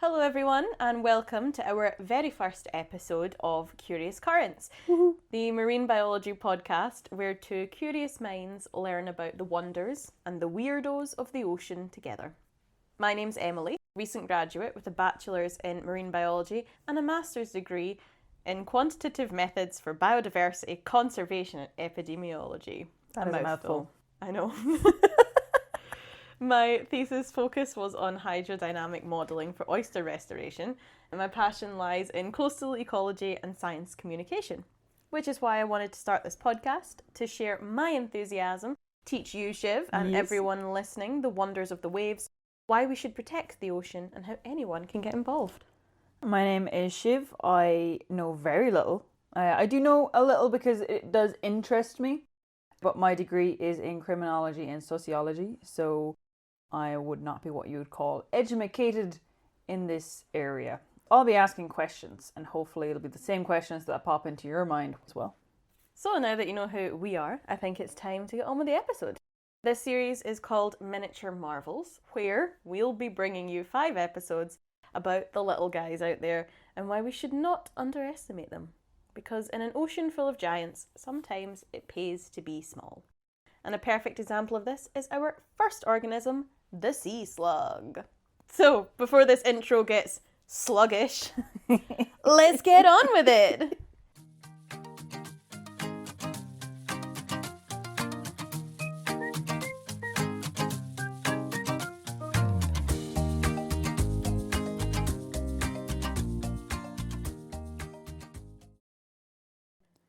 Hello everyone and welcome to our very first episode of Curious Currents, the marine biology podcast where two curious minds learn about the wonders and the weirdos of the ocean together. My name's Emily, recent graduate with a bachelor's in marine biology and a master's degree in quantitative methods for biodiversity, conservation and epidemiology. That is a mouthful. I know. My thesis focus was on hydrodynamic modelling for oyster restoration, and my passion lies in coastal ecology and science communication, which is why I wanted to start this podcast to share my enthusiasm, teach you, Shiv, and everyone listening the wonders of the waves, why we should protect the ocean, and how anyone can get involved. My name is Shiv. I know very little. I do know a little because it does interest me, but my degree is in criminology and sociology, so I would not be what you would call educated in this area. I'll be asking questions, and hopefully it'll be the same questions that pop into your mind as well. So now that you know who we are, I think it's time to get on with the episode. This series is called Miniature Marvels, where we'll be bringing you 5 episodes about the little guys out there and why we should not underestimate them. Because in an ocean full of giants, sometimes it pays to be small. And a perfect example of this is our first organism, the sea slug. So, before this intro gets sluggish, let's get on with it!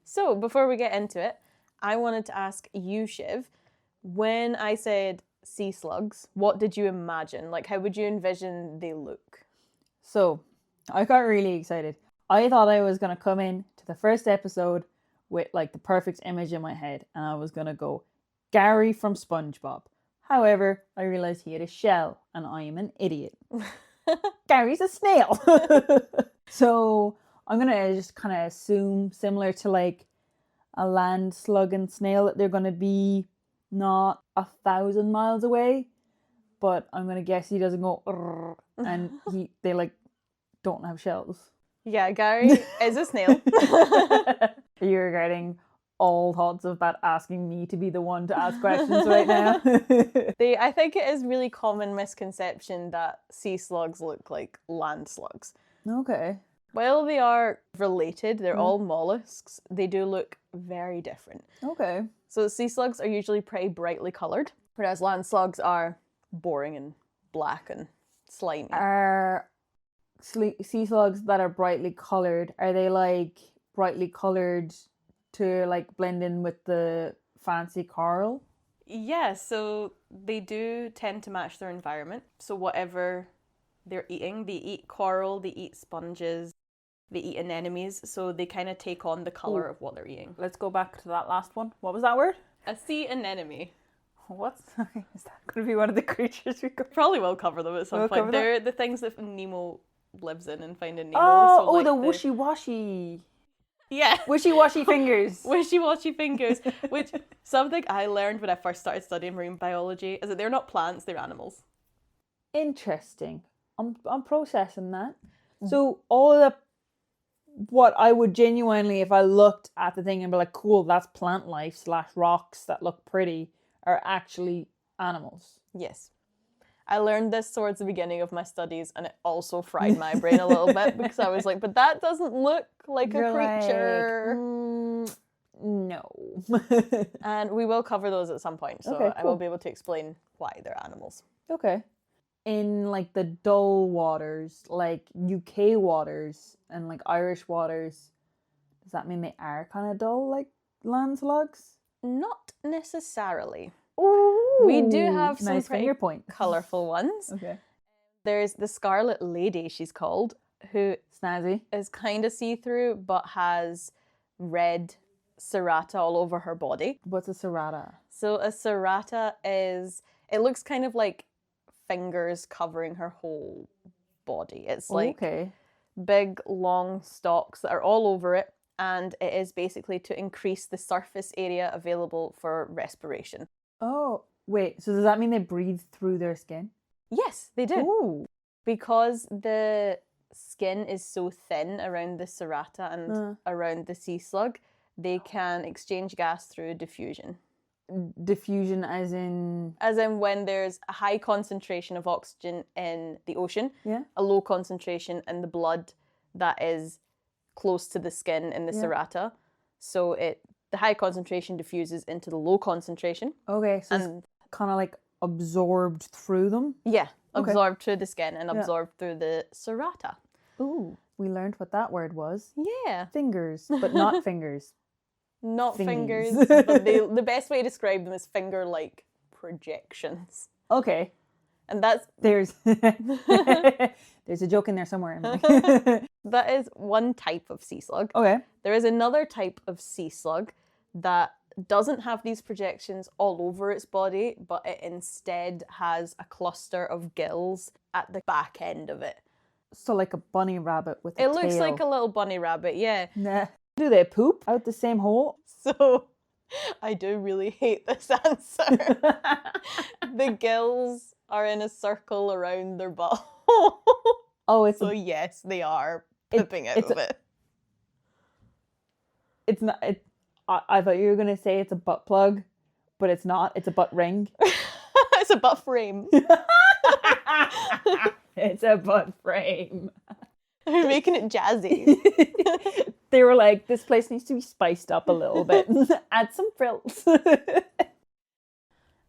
So, before we get into it, I wanted to ask you, Shiv, when I said sea slugs, what did you imagine? Like, how would you envision they look? So, I got really excited. I thought I was going to come in to the first episode with like the perfect image in my head, and I was going to go Gary from SpongeBob. However, I realized he had a shell, and I am an idiot. Gary's a snail. So, I'm going to just kind of assume, similar to like a land slug and snail, that they're going to be not 1,000 miles away, but I'm going to guess he doesn't go and they like don't have shells. Yeah, Gary is a snail. Are you regretting all thoughts about asking me to be the one to ask questions right now? I think it is really common misconception that sea slugs look like land slugs. Okay. While they are related, they're all mollusks, they do look very different. Okay. So sea slugs are usually pretty brightly coloured, whereas land slugs are boring and black and slimy. Are sea slugs that are brightly coloured, are they like brightly coloured to like blend in with the fancy coral? Yeah, so they do tend to match their environment. So whatever they're eating, they eat coral, they eat sponges, they eat anemones, so they kind of take on the colour of what they're eating. Let's go back to that last one. What was that word? A sea anemone. What's is that going to be one of the creatures we cover? Probably will cover them at some point. They're the things that Nemo lives in and Finding Nemo. Oh, so like the wishy-washy. Yeah. Wishy-washy fingers. Wishy-washy fingers. Which, something I learned when I first started studying marine biology is that they're not plants, they're animals. Interesting. I'm processing that. So all of the what I would genuinely, if I looked at the thing and be like, cool, that's plant life / rocks that look pretty, are actually animals. Yes. I learned this towards the beginning of my studies, and it also fried my brain a little bit because I was like, but that doesn't look like a creature. No. And we will cover those at some point, so okay, cool. I will be able to explain why they're animals. Okay. In like the dull waters, like UK waters and like Irish waters, does that mean they are kind of dull like land slugs? Not necessarily. Ooh, we do have some nice pretty colourful ones. Okay. There's the Scarlet Lady, she's called, who snazzy is kind of see-through but has red serrata all over her body. What's a serrata? So a serrata is, it looks kind of like fingers covering her whole body. It's like big long stalks that are all over it, and it is basically to increase the surface area available for respiration. Oh, wait, so does that mean they breathe through their skin? Yes, they do. Ooh. Because the skin is so thin around the serrata and around the sea slug, they can exchange gas through diffusion. Diffusion as in when there's a high concentration of oxygen in the ocean, a low concentration in the blood that is close to the skin in the serrata. So the high concentration diffuses into the low concentration. Okay, so it's kind of like absorbed through them? Yeah, absorbed through the skin and absorbed through the serrata. Ooh, we learned what that word was. Yeah. Fingers, but not fingers. Not Thingies. fingers, but the best way to describe them is finger-like projections. Okay. And that's... There's a joke in there somewhere. That is one type of sea slug. Okay. There is another type of sea slug that doesn't have these projections all over its body, but it instead has a cluster of gills at the back end of it. So like a bunny rabbit with a tail. It looks like a little bunny rabbit, yeah. Nah. Do they poop out the same hole? So, I do really hate this answer. The gills are in a circle around their butt. Oh, it's so yes, they are pooping out of it. It's not. I thought you were gonna say it's a butt plug, but it's not. It's a butt ring. It's a butt frame. It's a butt frame. They're making it jazzy. They were like, this place needs to be spiced up a little bit. Add some frills.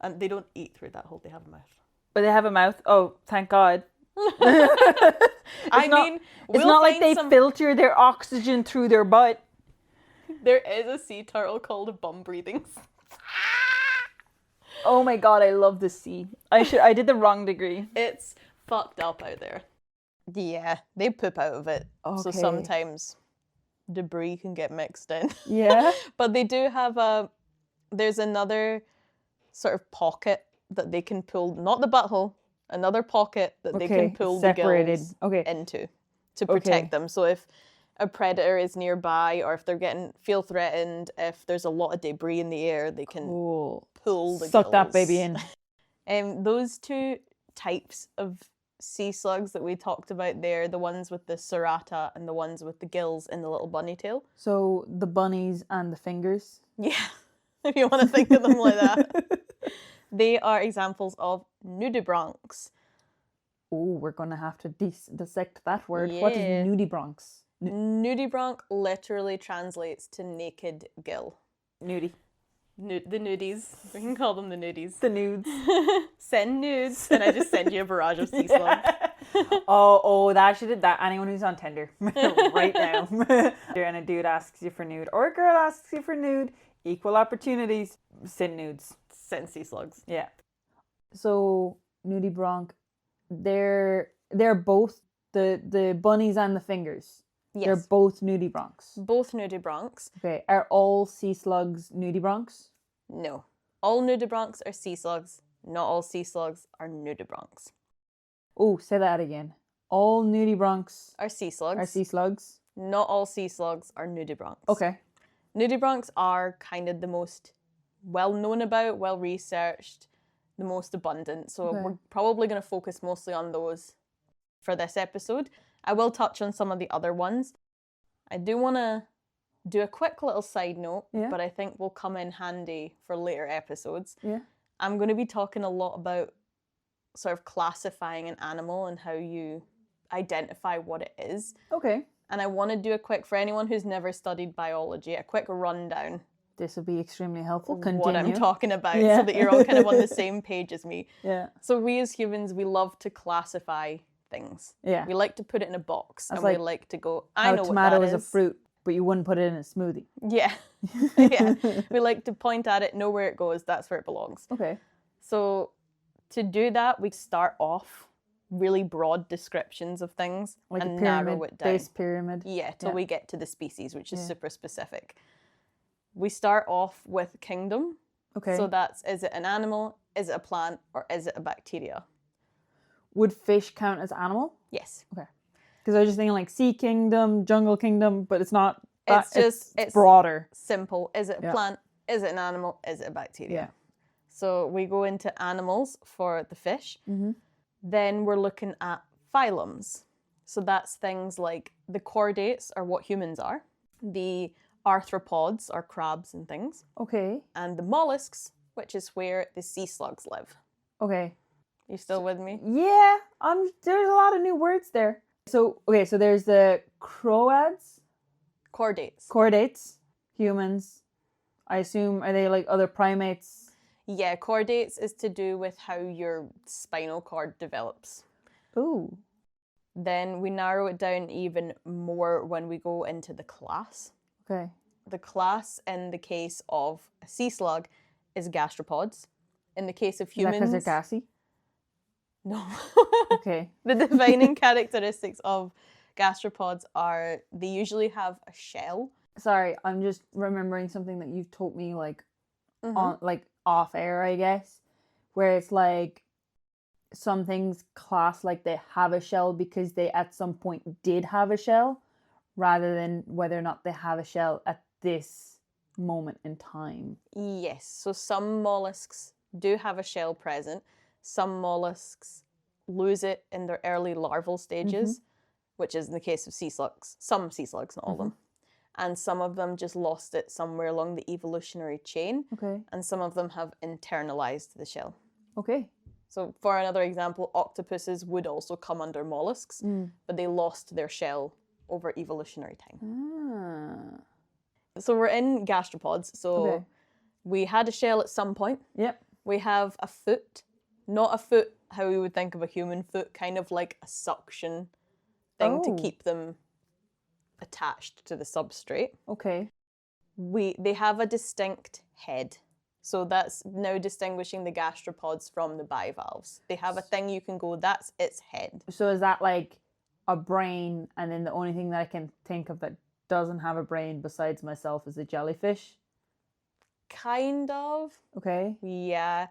And they don't eat through that hole. They have a mouth. But they have a mouth. Oh, thank God. It's not like they filter their oxygen through their butt. There is a sea turtle called a bum breathing. Oh my God, I love the sea. I did the wrong degree. It's fucked up out there. Yeah, they poop out of it. Okay. So sometimes debris can get mixed in. Yeah. But they do have there's another sort of pocket that they can pull, not the butthole, another pocket that they can pull separated. the gills into to protect them. So if a predator is nearby or if they're feel threatened, if there's a lot of debris in the air, they can pull the Suck gills. that baby in. Those two types of sea slugs that we talked about there, the ones with the serrata and the ones with the gills in the little bunny tail. So the bunnies and the fingers. Yeah, if you want to think of them like that. They are examples of nudibranchs. Oh, we're going to have to dissect that word. Yeah. What is nudibranchs? Nudibranch literally translates to naked gill. Nudie. The nudies. We can call them the nudies. The nudes. Send nudes, and I just send you a barrage of sea slugs. That should have that. Anyone who's on Tinder right now. And a dude asks you for nude, or a girl asks you for nude. Equal opportunities. Send nudes. Send sea slugs. Yeah. So nudibranch, they're both the bunnies and the fingers. Yes. They're both nudibranchs. Both nudibranchs. Okay. Are all sea slugs nudibranchs? No. All nudibranchs are sea slugs. Not all sea slugs are nudibranchs. Oh, say that again. All nudibranchs are sea slugs. Are sea slugs. Not all sea slugs are nudibranchs. Okay. Nudibranchs are kind of the most well known about, well researched, the most abundant. So we're probably going to focus mostly on those for this episode. I will touch on some of the other ones. I do want to do a quick little side note, but I think will come in handy for later episodes. Yeah. I'm going to be talking a lot about sort of classifying an animal and how you identify what it is. Okay. And I want to do a quick, for anyone who's never studied biology, a quick rundown. This will be extremely helpful. Continue. What I'm talking about, so that you're all kind of on the same page as me. Yeah. So we as humans, we love to classify things. Yeah. We like to put it in a box. That's and like we like to go, I know what that is. Tomato is a fruit, but you wouldn't put it in a smoothie. Yeah. Yeah. We like to point at it, know where it goes, that's where it belongs. Okay. So to do that, we start off really broad descriptions of things like and a pyramid, narrow it down. Base pyramid. Yeah, till we get to the species, which is super specific. We start off with kingdom. Okay. So that's, is it an animal, is it a plant, or is it a bacteria? Would fish count as animal? Yes. Okay. Because I was just thinking like sea kingdom, jungle kingdom, but it's not. It's broader. Simple. Is it a plant? Is it an animal? Is it a bacteria? Yeah. So we go into animals for the fish. Mm-hmm. Then we're looking at phylums. So that's things like the chordates are what humans are. The arthropods are crabs and things. Okay. And the mollusks, which is where the sea slugs live. Okay. You still with me? Yeah, there's a lot of new words there. So there's the chordates, humans. I assume, are they like other primates? Yeah, chordates is to do with how your spinal cord develops. Ooh. Then we narrow it down even more when we go into the class. Okay. The class in the case of a sea slug is gastropods. In the case of humans... Is that because they're gassy? No. Okay. The defining characteristics of gastropods are they usually have a shell. Sorry, I'm just remembering something that you've told me on off air, I guess, where it's like some things class like they have a shell because they at some point did have a shell, rather than whether or not they have a shell at this moment in time. Yes, so some mollusks do have a shell present. Some mollusks lose it in their early larval stages, which is in the case of sea slugs. Some sea slugs, not all of them. And some of them just lost it somewhere along the evolutionary chain. Okay. And some of them have internalized the shell. Okay. So for another example, octopuses would also come under mollusks, but they lost their shell over evolutionary time. So we're in gastropods. So we had a shell at some point. Yep. We have a foot. Not a foot how we would think of a human foot, kind of like a suction thing to keep them attached to the substrate. Okay. They have a distinct head. So that's now distinguishing the gastropods from the bivalves. They have a thing you can go, that's its head. So is that like a brain, and then the only thing that I can think of that doesn't have a brain besides myself is a jellyfish? Kind of. Okay. Yeah.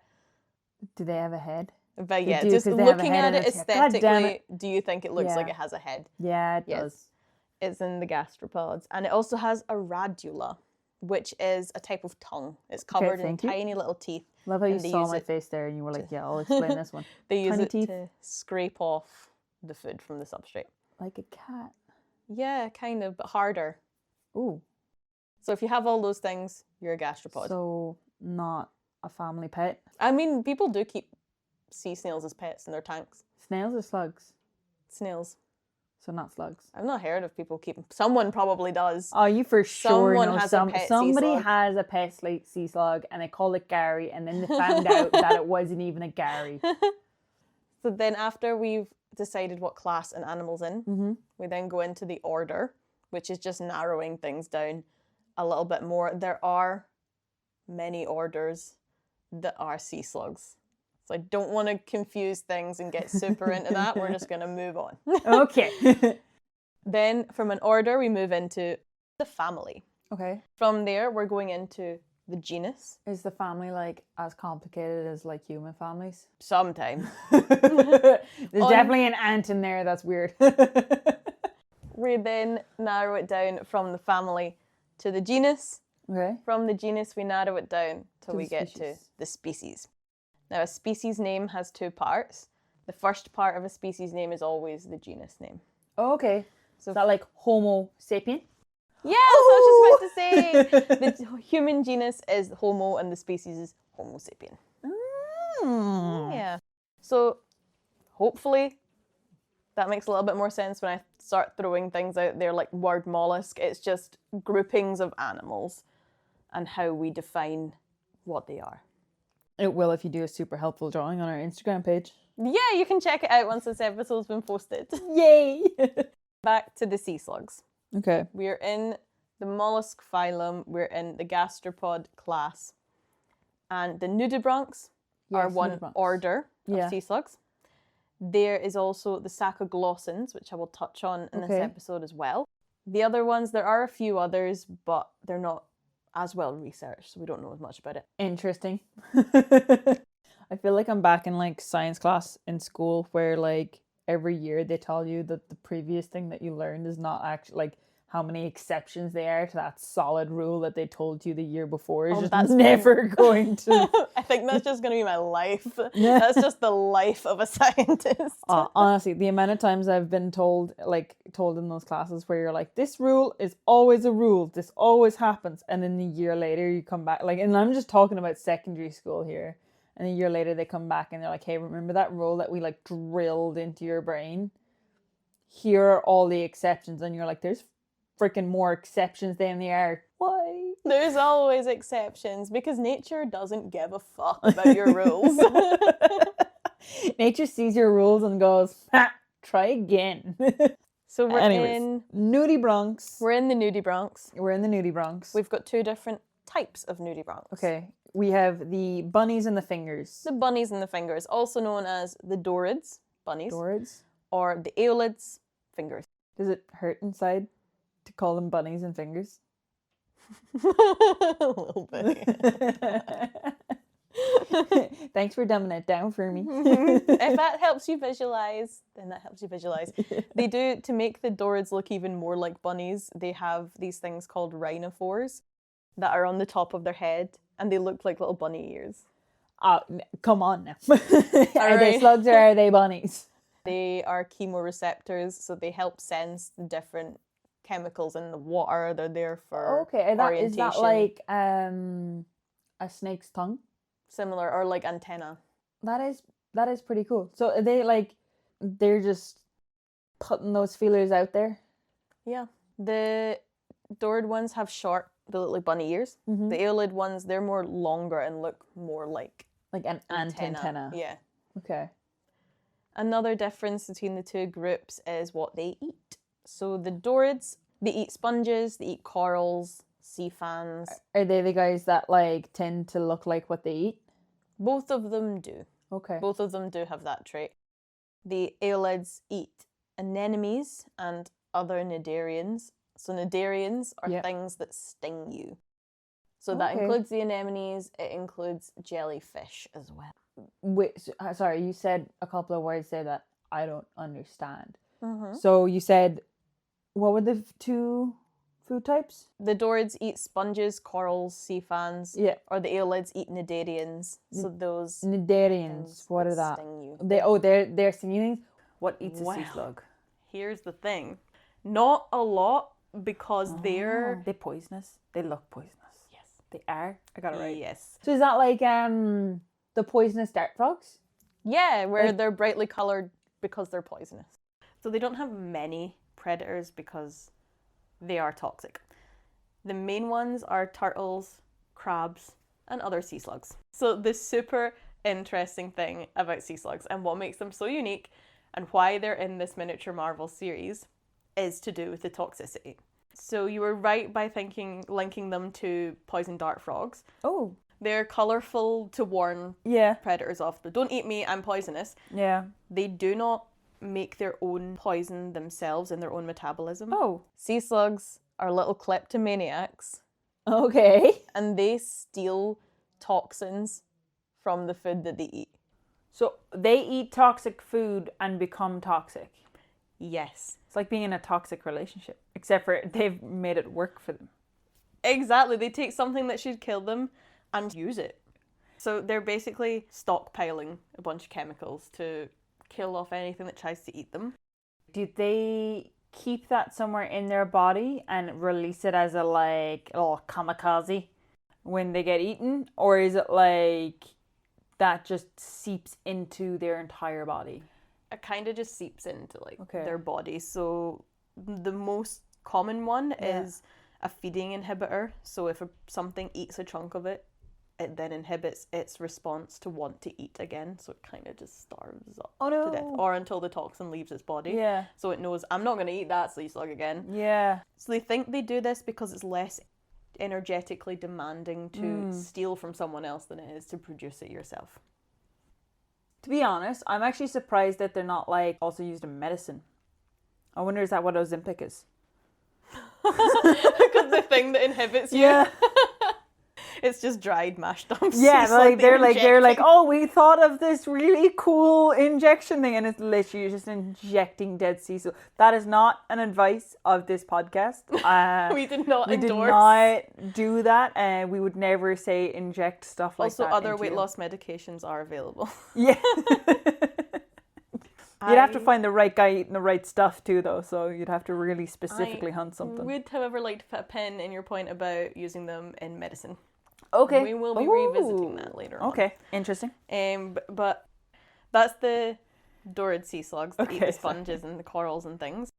Do they have a head? But yeah, just looking at it aesthetically, do you think it looks like it has a head? Yeah, it does. It's in the gastropods. And it also has a radula, which is a type of tongue. It's covered in tiny little teeth. Love how you saw my face there and you were like, yeah, I'll explain this one. They use it to scrape off the food from the substrate. Like a cat. Yeah, kind of, but harder. Ooh. So if you have all those things, you're a gastropod. So not a family pet. I mean, people do keep sea snails as pets in their tanks. Snails or slugs? Snails. So not slugs. I've not heard of people keeping... Someone probably does. Oh, you for sure know somebody sea has a pet sea slug and they call it Gary, and then they found out that it wasn't even a Gary. So then after we've decided what class an animal's in, we then go into the order, which is just narrowing things down a little bit more. There are many orders that are sea slugs. So I don't want to confuse things and get super into that. We're just going to move on. Okay. Then from an order, we move into the family. Okay. From there, we're going into the genus. Is the family like as complicated as like human families? Sometimes. There's definitely an ant in there that's weird. We then narrow it down from the family to the genus. Okay. From the genus, we narrow it down till we get to the species. Now, a species name has two parts. The first part of a species name is always the genus name. Oh, okay. So is that like Homo sapien? Yeah, that's what I was just about to say. The human genus is Homo and the species is Homo sapien. Yeah. So hopefully that makes a little bit more sense when I start throwing things out there like word mollusk. It's just groupings of animals and how we define what they are. It will if you do a super helpful drawing on our Instagram page. Yeah, you can check it out once this episode's been posted. Yay! Back to the sea slugs. Okay. We're in the mollusk phylum, we're in the gastropod class, and the nudibranchs are one order of sea slugs. There is also the sacoglossans, which I will touch on in this episode as well. The other ones, there are a few others, but they're not as well researched, so we don't know as much about it. Interesting. I feel like I'm back in like science class in school where like every year they tell you that the previous thing that you learned is not actually like how many exceptions there are to that solid rule that they told you the year before is that's never going to. I think that's just going to be my life. That's just the life of a scientist. Honestly, the amount of times I've been told in those classes where you're like, this rule is always a rule. This always happens. And then a year later you come back, like, and I'm just talking about secondary school here. And a year later they come back and they're like, hey, remember that rule that we like drilled into your brain? Here are all the exceptions. And you're like, there's freaking more exceptions than there are. Why? There's always exceptions because nature doesn't give a fuck about your rules. Nature sees your rules and goes, try again. So we're in nudibranchs. We're in the nudibranchs. We're in the nudibranchs. We've got two different types of nudibranchs. Okay. We have the bunnies and the fingers. The bunnies and the fingers, also known as the dorids, bunnies. Dorids. Or the aeolids, fingers. Does it hurt inside to call them bunnies and fingers? A little bit. Thanks for dumbing it down for me. If that helps you visualize, then that helps you visualize. They do, to make the dorids look even more like bunnies, they have these things called rhinophores that are on the top of their head, and they look like little bunny ears. Come on now. Are they slugs or are they bunnies? They are chemoreceptors, so they help sense the different chemicals in the water. They're there for orientation. Is that like a snake's tongue? Similar, or like antenna. That is pretty cool. So are they're just putting those feelers out there? Yeah. The dorid ones have short, they look like bunny ears. Mm-hmm. The aeolid ones, they're more longer and look more like an antenna. Yeah. Okay. Another difference between the two groups is what they eat. So the dorids, they eat sponges, they eat corals, sea fans. Are they the guys that like tend to look like what they eat? Both of them do. Okay. Both of them do have that trait. The aeolids eat anemones and other cnidarians. So cnidarians are things that sting you. So that includes the anemones, it includes jellyfish as well. Wait, sorry, you said a couple of words there that I don't understand. Mm-hmm. So you said, what were the two food types? The dorids eat sponges, corals, sea fans. Yeah. Or the aeolids eat cnidarians. So those cnidarians, what are that? Sting you. They're stinging. What eats a sea slug? Here's the thing. Not a lot, because they're poisonous. They look poisonous. Yes. They are? I got it right. Yes. So is that like the poisonous dart frogs? Yeah, where they're brightly coloured because they're poisonous. So they don't have many predators because they are toxic. The main ones are turtles, crabs, and other sea slugs. So the super interesting thing about sea slugs and what makes them so unique and why they're in this Miniature Marvel series is to do with the toxicity. So you were right by linking them to poison dart frogs. Oh. They're colourful to warn predators off. But don't eat me, I'm poisonous. Yeah. They do not make their own poison themselves in their own metabolism. Oh. Sea slugs are little kleptomaniacs. Okay. And they steal toxins from the food that they eat. So they eat toxic food and become toxic. Yes. It's like being in a toxic relationship, except for they've made it work for them. Exactly. They take something that should kill them and use it. So they're basically stockpiling a bunch of chemicals to kill off anything that tries to eat them. Do they keep that somewhere in their body and release it as a little kamikaze when they get eaten? Or is it like that just seeps into their entire body? It kind of just seeps into their body. So the most common one is a feeding inhibitor. So if something eats a chunk of it, it then inhibits its response to want to eat again. So it kind of just starves up to death. Or until the toxin leaves its body. Yeah. So it knows, I'm not going to eat that sea slug again. Yeah. So they think they do this because it's less energetically demanding to steal from someone else than it is to produce it yourself. To be honest, I'm actually surprised that they're not also used in medicine. I wonder, is that what Ozempic is? Because the thing that inhibits you. Yeah. It's just dried, mashed up. Yeah, sea slug they're like, injecting. oh, we thought of this really cool injection thing, and it's literally just injecting dead sea slug. That is not an advice of this podcast. We did not we endorse. did not do that, and we would never say inject stuff like Also, that. other into weight you. loss medications are available. Yeah. You'd have to find the right guy eating the right stuff too, though. So you'd have to really specifically hunt something. Would, however, like to put a pin in your point about using them in medicine. Okay. We will be revisiting that later on. Okay, interesting. But that's the Dorid sea slugs that eat Okay, the sponges and the corals and things.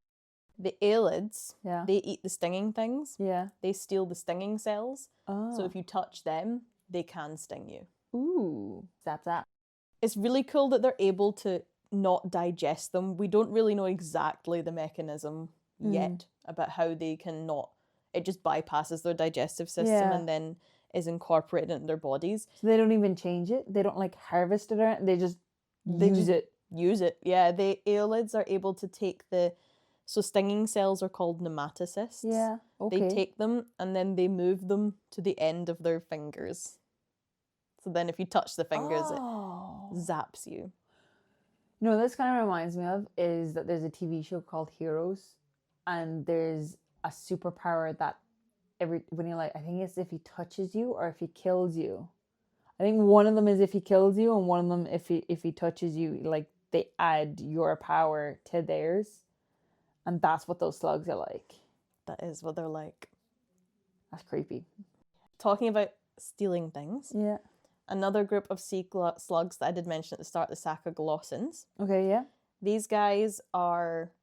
The aelids, they eat the stinging things. Yeah. They steal the stinging cells. Oh. So if you touch them, they can sting you. Ooh. Zap. It's really cool that they're able to not digest them. We don't really know exactly the mechanism yet about how they can not. It just bypasses their digestive system and then is incorporated into their bodies. So they don't even change it? They don't like harvest it or they just use it? Use it, yeah. The aelids are able to take so stinging cells are called nematocysts. Yeah, okay. They take them and then they move them to the end of their fingers. So then if you touch the fingers, it zaps you. No, this kind of reminds me of is that there's a TV show called Heroes, and there's a superpower that when you're like, I think it's if he touches you or if he kills you. I think one of them is if he kills you, and one of them if he touches you, like they add your power to theirs, and that's what those slugs are like. That is what they're like. That's creepy. Talking about stealing things. Yeah. Another group of sea slugs that I did mention at the start, the sacaglossans. Okay, yeah. These guys are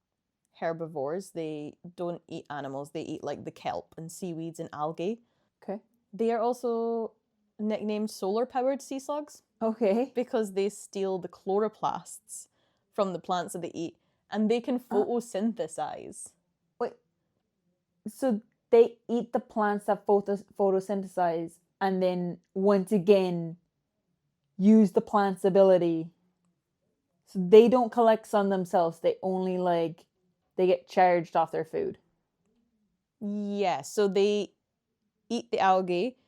herbivores. They don't eat animals. They eat like the kelp and seaweeds and algae. Okay. They are also nicknamed solar-powered sea slugs. Okay. Because they steal the chloroplasts from the plants that they eat, and they can photosynthesize. Wait. So they eat the plants that photosynthesize, and then once again use the plant's ability. So they don't collect sun themselves. They only they get charged off their food. Yeah, so they eat the algae,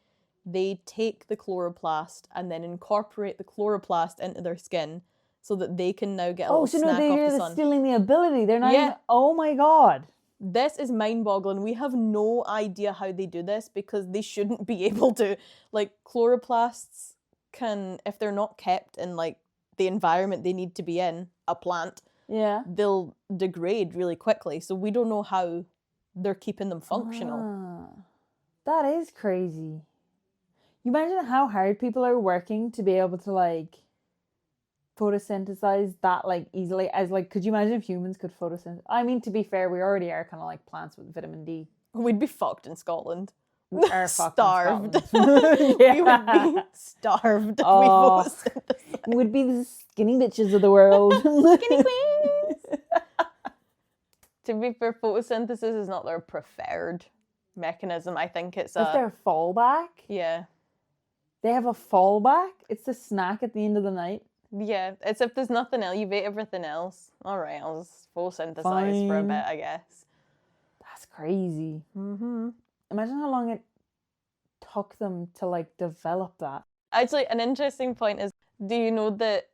they take the chloroplast and then incorporate the chloroplast into their skin so that they can now get a little snack off the sun. They're stealing the ability. They're not even, oh my god. This is mind-boggling. We have no idea how they do this because they shouldn't be able to. Like, chloroplasts can, if they're not kept in, like, the environment they need to be in, a plant, they'll degrade really quickly. So we don't know how they're keeping them functional. That is crazy. You imagine how hard people are working to be able to, like, photosynthesize that, like, easily as, like, could you imagine if humans could photosynthesize? I mean, to be fair, we already are kind of like plants with vitamin D. We'd be fucked in Scotland. We are fucked starved. in Scotland. We would be starved if we photosynthesized. We would be the skinny bitches of the world. Skinny queens! To be fair, photosynthesis is not their preferred mechanism. I think it's their fallback. Yeah. They have a fallback? It's the snack at the end of the night? Yeah, it's if there's nothing else, you've ate everything else. All right, I'll just photosynthesize for a bit, I guess. That's crazy. Mm-hmm. Imagine how long it took them to, like, develop that. Actually, an interesting point is, do you know that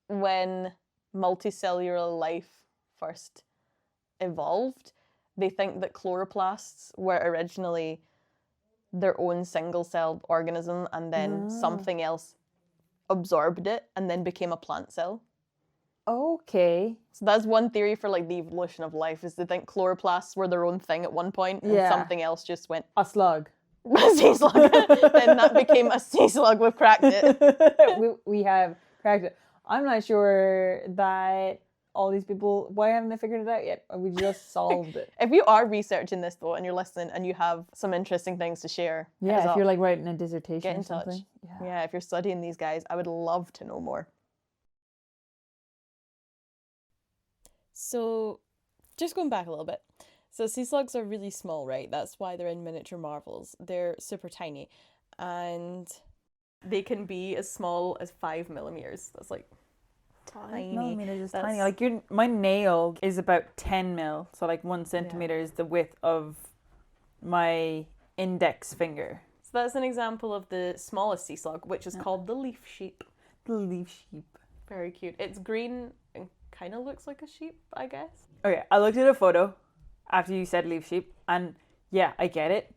when multicellular life first evolved, they think that chloroplasts were originally their own single-celled organism, and then something else absorbed it and then became a plant cell. Okay. So that's one theory for, like, the evolution of life, is they think chloroplasts were their own thing at one point and something else just went... A slug. A sea slug. Then that became a sea slug. We've cracked it. we have cracked it. I'm not sure that all these people, why haven't they figured it out yet? We just solved it. If you are researching this, though, and you're listening and you have some interesting things to share, if you're, like, writing a dissertation get in or something. touch. Yeah, if you're studying these guys, I would love to know more. So, just going back a little bit. So sea slugs are really small, right? That's why they're in miniature marvels. They're super tiny. And they can be as small as 5 millimeters. That's like tiny. 5 millimeters is tiny. Like, my nail is about 10 mil. So, like, 1 centimeter is the width of my index finger. So that's an example of the smallest sea slug, which is called the leaf sheep. The leaf sheep. Very cute. It's green and kind of looks like a sheep, I guess. Okay, I looked at a photo after you said leaf sheep, and yeah, I get it.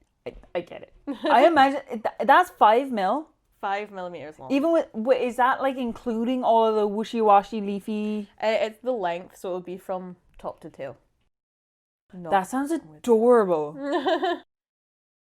I get it. I imagine that's 5 mil. 5 millimeters long. Even with, is that like including all of the wishy-washy leafy? It's the length, so it'll be from top to tail. That sounds adorable.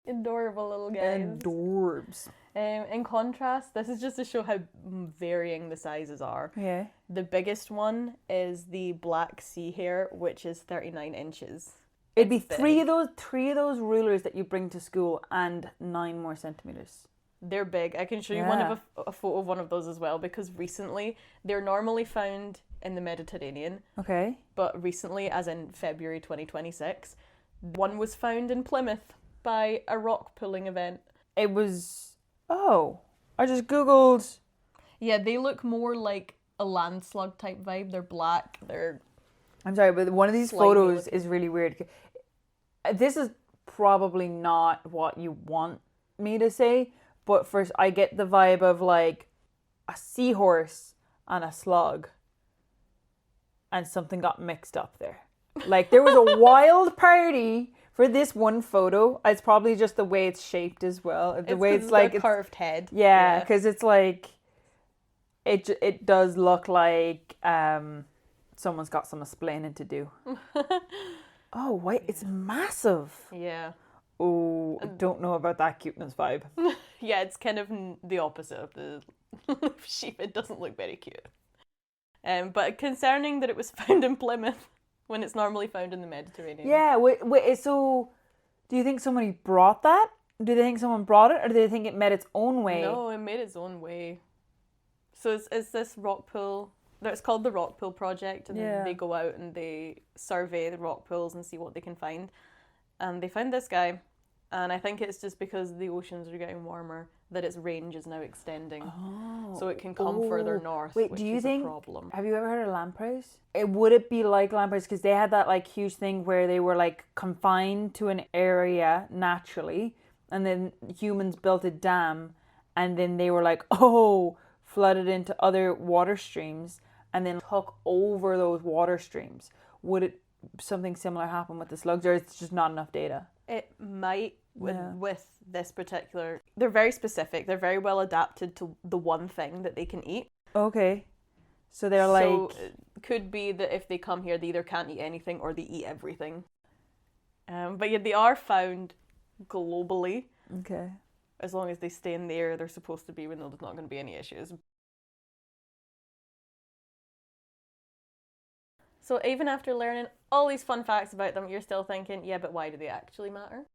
Adorable little guys. Adorbs. In contrast, this is just to show how varying the sizes are. Yeah. The biggest one is the black sea hare, which is 39 inches. It'd be three of those rulers that you bring to school and 9 more centimeters. They're big. I can show you a photo of one of those as well, because recently they're normally found in the Mediterranean. Okay. But recently, as in February 2026, one was found in Plymouth by a rock pulling event. It was... Oh. I just Googled... Yeah, they look more like a land slug type vibe. They're black. I'm sorry, but one of these photos is really weird. This is probably not what you want me to say, but first I get the vibe of like a seahorse and a slug, and something got mixed up there. Like there was a wild party for this one photo. It's probably just the way it's shaped as well. The way it's like a curved head. Yeah, because it's like it does look like someone's got some explaining to do. Oh wait, it's massive. Yeah. Oh, I don't know about that cuteness vibe. Yeah, it's kind of the opposite of the sheep. It doesn't look very cute. But concerning that it was found in Plymouth when it's normally found in the Mediterranean. Yeah, wait, so do you think somebody brought that? Do they think someone brought it, or do they think it made its own way? No, it made its own way. So it's this rock pool. It's called the Rock Pool Project, and they go out and they survey the rock pools and see what they can find. And they found this guy, and I think it's just because the oceans are getting warmer that its range is now extending, so it can come further north. Wait, which do you is think? A problem. Have you ever heard of lampreys? Would it be like lampreys? Because they had that like huge thing where they were like confined to an area naturally, and then humans built a dam, and then they were like, flooded into other water streams, and then took over those water streams. Would something similar happen with the slugs, or it's just not enough data? It might with this particular... They're very specific. They're very well adapted to the one thing that they can eat. Okay. So they're like... So it could be that if they come here, they either can't eat anything or they eat everything. But yeah, they are found globally. Okay. As long as they stay in the area they're supposed to be, we know there's not going to be any issues. So even after learning all these fun facts about them, you're still thinking, yeah, but why do they actually matter?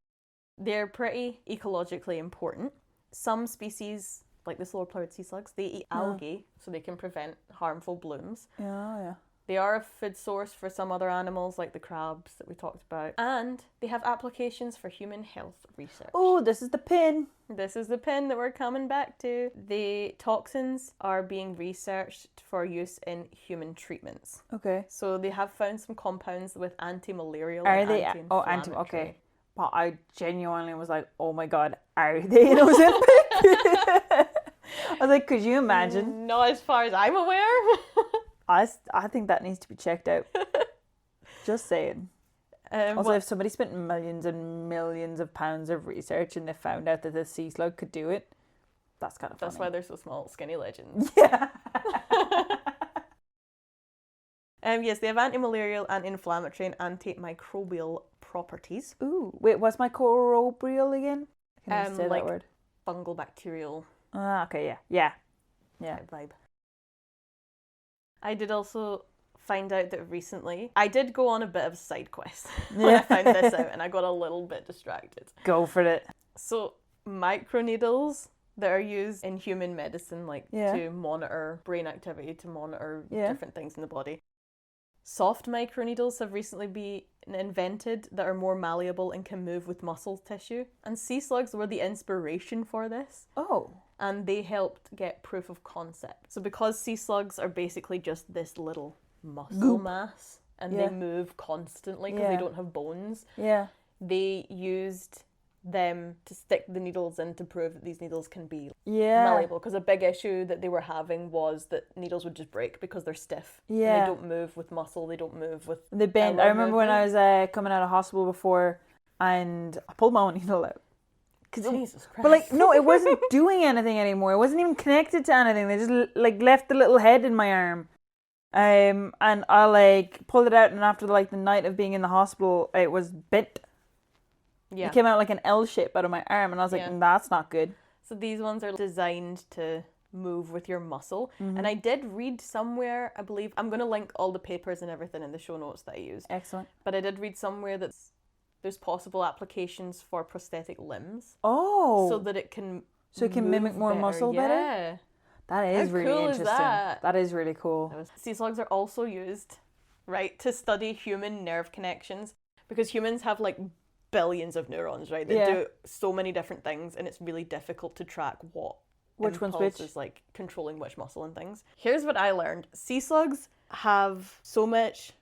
They're pretty ecologically important. Some species, like the slow-ploughed sea slugs, they eat algae, so they can prevent harmful blooms. Yeah. They are a food source for some other animals, like the crabs that we talked about. And they have applications for human health research. Oh, this is the pin. This is the pin that we're coming back to. The toxins are being researched for use in human treatments. Okay. So they have found some compounds with anti-malarial and anti-inflammatory. Okay. But I genuinely was like, oh my god, are they in Ozempic? I was like, could you imagine? Not as far as I'm aware. I think that needs to be checked out. Just saying. Also, if somebody spent millions and millions of pounds of research and they found out that the sea slug could do it, that's kind of funny. That's why they're so small, skinny legends. Yeah. Yes, they have anti-malarial, anti-inflammatory, and antimicrobial properties. Ooh, wait, what's microbial again? Can you say like that word? Fungal, bacterial. Ah, okay, yeah. Vibe. I did also find out that recently, I did go on a bit of a side quest when I found this out, and I got a little bit distracted. Go for it. So, microneedles that are used in human medicine, to monitor brain activity, to monitor different things in the body. Soft microneedles have recently been invented that are more malleable and can move with muscle tissue. And sea slugs were the inspiration for this. Oh. And they helped get proof of concept. So because sea slugs are basically just this little muscle mass, and they move constantly because they don't have bones, they used them to stick the needles in to prove that these needles can be Yeah. malleable. Because a big issue that they were having was that needles would just break because they're stiff. Yeah. And they don't move with muscle, they don't move with... They bend. I remember when I was coming out of hospital before and I pulled my own needle out. Jesus Christ. But like, no, it wasn't doing anything anymore. It wasn't even connected to anything. They just like left the little head in my arm. And I like pulled it out, and after like the night of being in the hospital, it was bent. Yeah. It came out like an L shape out of my arm, and I was like, that's not good. So these ones are designed to move with your muscle. And I did read somewhere, I believe, I'm going to link all the papers and everything in the show notes that I used. Excellent. But I did read somewhere that there's possible applications for prosthetic limbs. Oh. So that it can mimic more muscle better? Yeah. That is How really cool is interesting. that? That is really cool. Sea slugs are also used, right, to study human nerve connections, because humans have like billions of neurons, right? They do so many different things, and it's really difficult to track which one's which is like controlling which muscle and things. Here's what I learned. Sea slugs have so much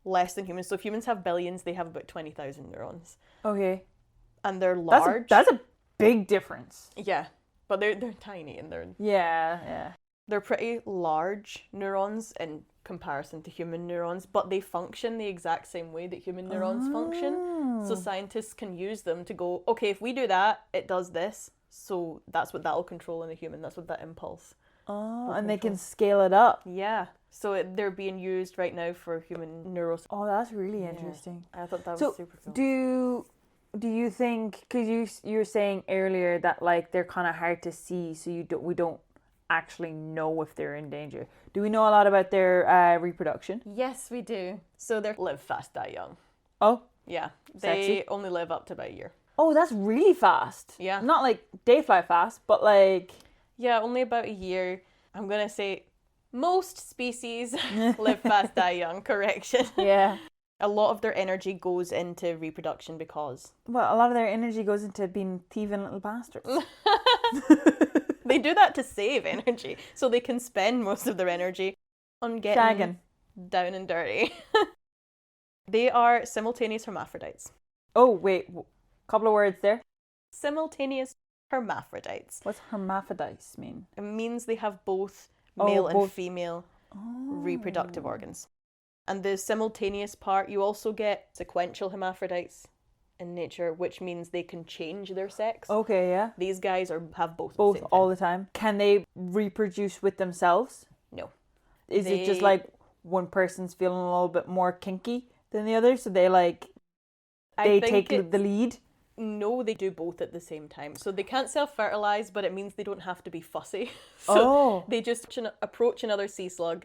less than humans. So if humans have billions, they have about 20,000 neurons. Okay. And they're large. That's a big difference. Yeah. But they're tiny and Yeah. they're pretty large neurons in comparison to human neurons, but they function the exact same way that human neurons function. So scientists can use them to go, okay, if we do that, it does this. So that's what that'll control in a human. That's what that impulse. Oh, and they can scale it up. Yeah. So they're being used right now for human neuros. Oh, that's really interesting. I thought that was super cool. Do you think, because you were saying earlier that like they're kind of hard to see, so we don't actually know if they're in danger. Do we know a lot about their reproduction? Yes, we do. So they live fast, die young. Oh, yeah. Sexy. They only live up to about a year. Oh, that's really fast. Yeah. Not like they fly fast, but like... Yeah, only about a year. I'm going to say most species live fast, die young. Correction. Yeah. A lot of their energy goes into reproduction because... Well, a lot of their energy goes into being thieving little bastards. They do that to save energy. So they can spend most of their energy on getting shagging. Down and dirty. They are simultaneous hermaphrodites. Oh, wait. Couple of words there. Simultaneous hermaphrodites. What's hermaphrodites mean? It means they have both male and female reproductive organs. And the simultaneous part, you also get sequential hermaphrodites in nature, which means they can change their sex. Okay, yeah. These guys have both. Both all the time. Can they reproduce with themselves? No. Is it just like one person's feeling a little bit more kinky than the other, so they take the lead? No, they do both at the same time. So they can't self-fertilize, but it means they don't have to be fussy. So they just approach another sea slug.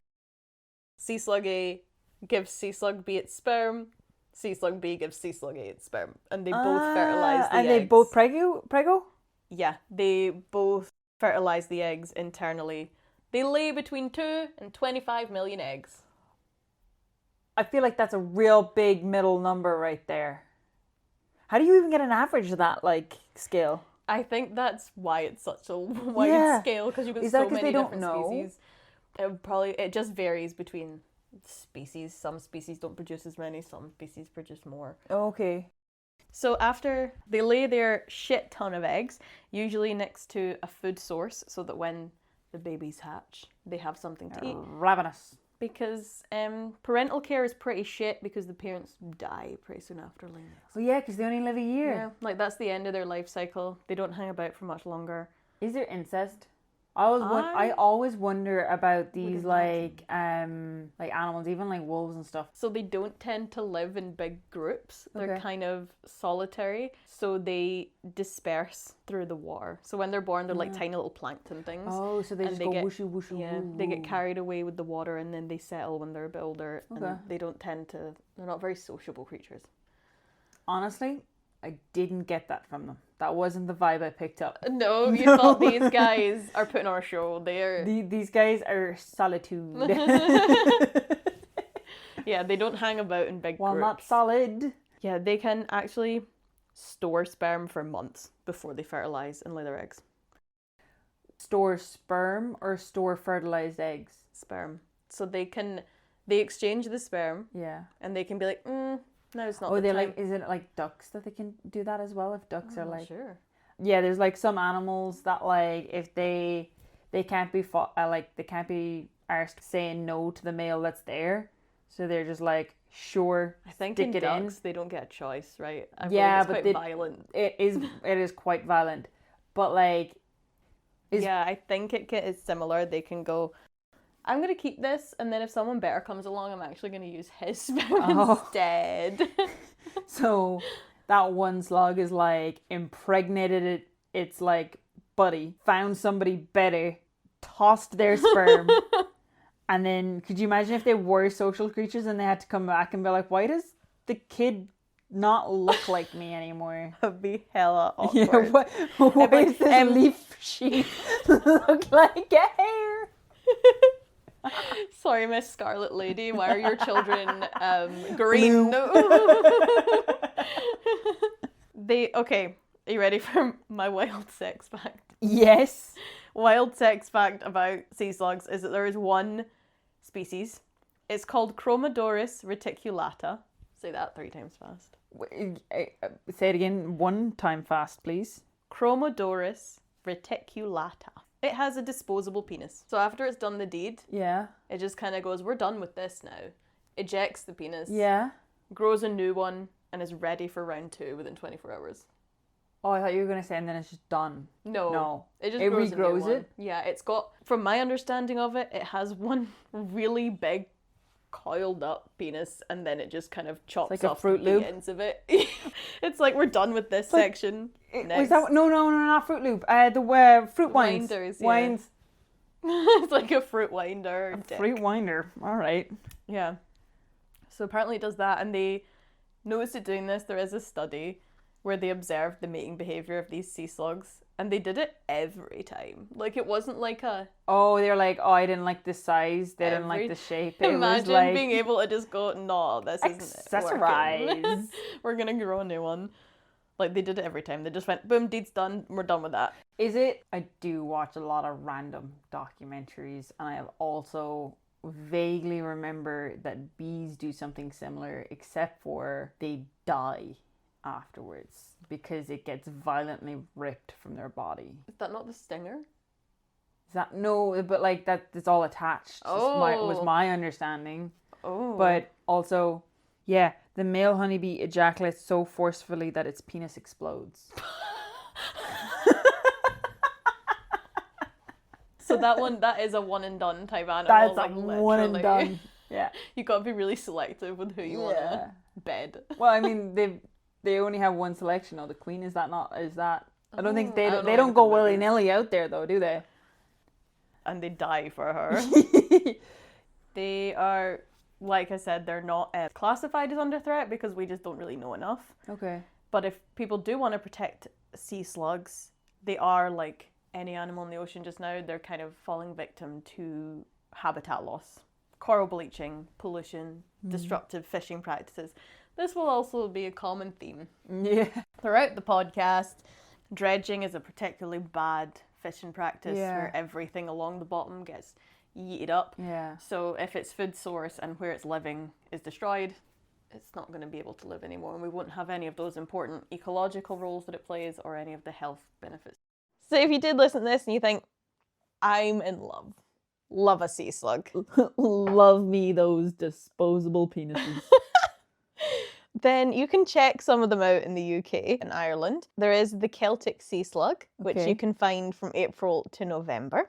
Sea slug A gives sea slug B its sperm. Sea slug B gives sea slug A its sperm. And they both fertilize the eggs. And they both prego? Yeah, they both fertilize the eggs internally. They lay between 2 and 25 million eggs. I feel like that's a real big middle number right there. How do you even get an average of that, like, scale? I think that's why it's such a wide scale, because you've got so many different species. It just varies between species. Some species don't produce as many, some species produce more. Okay. So after they lay their shit ton of eggs, usually next to a food source, so that when the babies hatch, they have something to eat. Ravenous. Because parental care is pretty shit because the parents die pretty soon after laying eggs. Oh yeah, because they only live a year. Yeah, like that's the end of their life cycle. They don't hang about for much longer. Is there incest? I always wonder about these like animals, even like wolves and stuff. So they don't tend to live in big groups. They're kind of solitary. So they disperse through the water. So when they're born, they're like tiny little plankton things. Oh, so they just go whooshy whooshy. Yeah, they get carried away with the water and then they settle when they're a bit older. Okay. And they don't tend to. They're not very sociable creatures. Honestly, I didn't get that from them. That wasn't the vibe I picked up. No, you thought these guys are putting on a show. These guys are solitude. Yeah, they don't hang about in big groups. Not solid. Yeah, they can actually store sperm for months before they fertilize and lay their eggs. Store sperm or store fertilized eggs? Sperm. So they exchange the sperm. Yeah. And they can be like, No, it's not. Oh, the they're time. like, is it like ducks that they can do that as well? If ducks are like, sure. yeah, there's like some animals that like if they can't be like they can't be arsed saying no to the male that's there, so they're just like sure. I think stick in it ducks in. they don't get a choice, right? I Yeah, believe it's but quite violent. it is quite violent, but like Yeah, I think is similar. They can go, I'm going to keep this, and then if someone better comes along, I'm actually going to use his sperm instead. So that one slug is like impregnated its like buddy, found somebody better, tossed their sperm, and then could you imagine if they were social creatures and they had to come back and be like, why does the kid not look like me anymore? That'd be hella awkward. Yeah, why does this leaf sheet look like a hair? Sorry, Miss Scarlet Lady, why are your children green? Okay, are you ready for my wild sex fact? Yes. Wild sex fact about sea slugs is that there is one species. It's called Chromodorus reticulata. Say that 3 times fast. Say it again 1 time fast, please. Chromodorus reticulata. It has a disposable penis. So after it's done the deed, Yeah. it just kind of goes, we're done with this now. Ejects the penis. Yeah. Grows a new one and is ready for round 2 within 24 hours. Oh, I thought you were going to say and then it's just done. No. It just grows regrows a new one. it? Yeah, it's got, from my understanding of it, it has one really big coiled up penis and then it just kind of chops like a off Fruit the Loop? ends of it. It's like we're done with this section. Was that no, not Fruit Loop. The fruit winds. Winders, yeah. Winds. It's like a fruit winder. Fruit winder. All right. Yeah. So apparently it does that, and they noticed it doing this. There is a study where they observed the mating behavior of these sea slugs, and they did it every time. Like, it wasn't like a... Oh, they're like, oh, I didn't like the size. They didn't like the shape. It Imagine was like being able to just go, no, this isn't accessorize. working. We're going to grow a new one. Like, they did it every time. They just went, boom, deed's done. We're done with that. Is it? I do watch a lot of random documentaries, and I have also vaguely remember that bees do something similar, except for they die afterwards because it gets violently ripped from their body. Is that not the stinger? Is that no? But like that, it's all attached. Was my understanding. Oh. But also, yeah, the male honeybee ejaculates so forcefully that its penis explodes. So that is a one and done type animal. That's like, a one and done. Yeah. You gotta be really selective with who you wanna bed. Well, I mean, they only have one selection. Oh, the queen, is that? I don't think they don't go willy nilly out there though, do they? And they die for her. They are, like I said, they're not classified as under threat because we just don't really know enough. Okay. But if people do want to protect sea slugs, they are like any animal in the ocean just now. They're kind of falling victim to habitat loss, coral bleaching, pollution, disruptive fishing practices. This will also be a common theme. Yeah. Throughout the podcast, dredging is a particularly bad fishing practice where everything along the bottom gets yeeted up. Yeah. So if its food source and where it's living is destroyed, it's not going to be able to live anymore, and we won't have any of those important ecological roles that it plays or any of the health benefits. So if you did listen to this and you think, I'm in love a sea slug. Love me those disposable penises. Then you can check some of them out in the UK and Ireland. There is the Celtic sea slug, which you can find from April to November.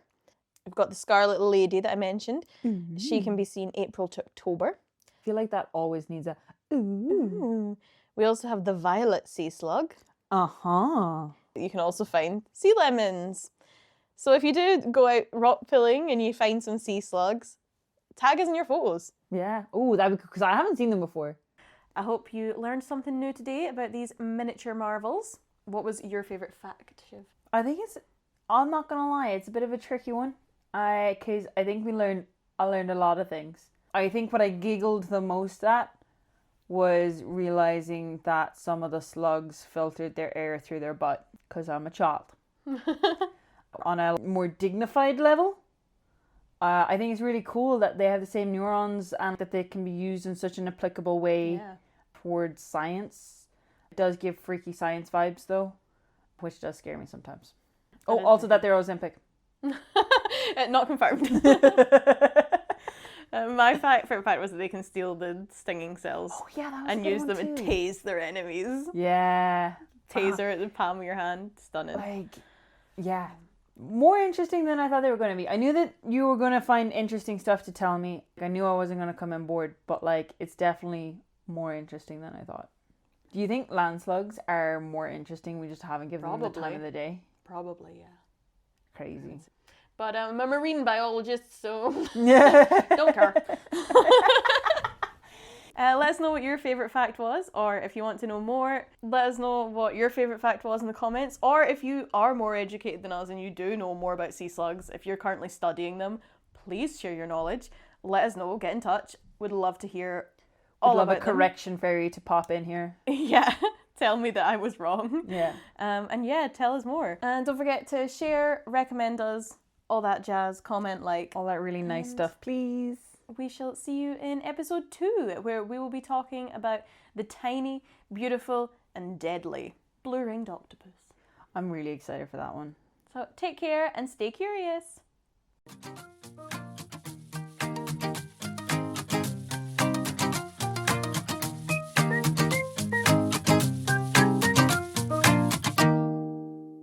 We've got the Scarlet Lady that I mentioned. Mm-hmm. She can be seen April to October. I feel like that always needs a ooh. We also have the Violet sea slug. Uh-huh. You can also find sea lemons. So if you do go out rock pulling and you find some sea slugs, tag us in your photos. Yeah. Oh, that'd be because I haven't seen them before. I hope you learned something new today about these miniature marvels. What was your favourite fact, Shiv? I think I'm not going to lie, it's a bit of a tricky one. Because I think I learned a lot of things. I think what I giggled the most at was realising that some of the slugs filtered their air through their butt, because I'm a child. On a more dignified level, I think it's really cool that they have the same neurons and that they can be used in such an applicable way towards science. It does give freaky science vibes though, which does scare me sometimes. Oh, also that they're Ozempic. Not confirmed. My favorite fact was that they can steal the stinging cells and use them and tase their enemies. Yeah. Taser at the palm of your hand. Stunning. Like, yeah. More interesting than I thought they were going to be. I knew that you were going to find interesting stuff to tell me. I knew I wasn't going to come on board, but like, it's definitely more interesting than I thought. Do you think land slugs are more interesting? We just haven't given them the time of the day. Probably, yeah. Crazy. But I'm a marine biologist, so Yeah. don't care. Let us know what your favourite fact was, or if you want to know more, let us know what your favourite fact was in the comments, or if you are more educated than us and you do know more about sea slugs, if you're currently studying them, please share your knowledge. Let us know, get in touch. We'd love to hear all about them. We'd love a correction fairy to pop in here. Yeah, tell me that I was wrong. Yeah. And yeah, tell us more. And don't forget to share, recommend us, all that jazz, comment, like. All that really nice stuff, please. We shall see you in episode 2, where we will be talking about the tiny, beautiful, and deadly blue-ringed octopus. I'm really excited for that one. So take care and stay curious.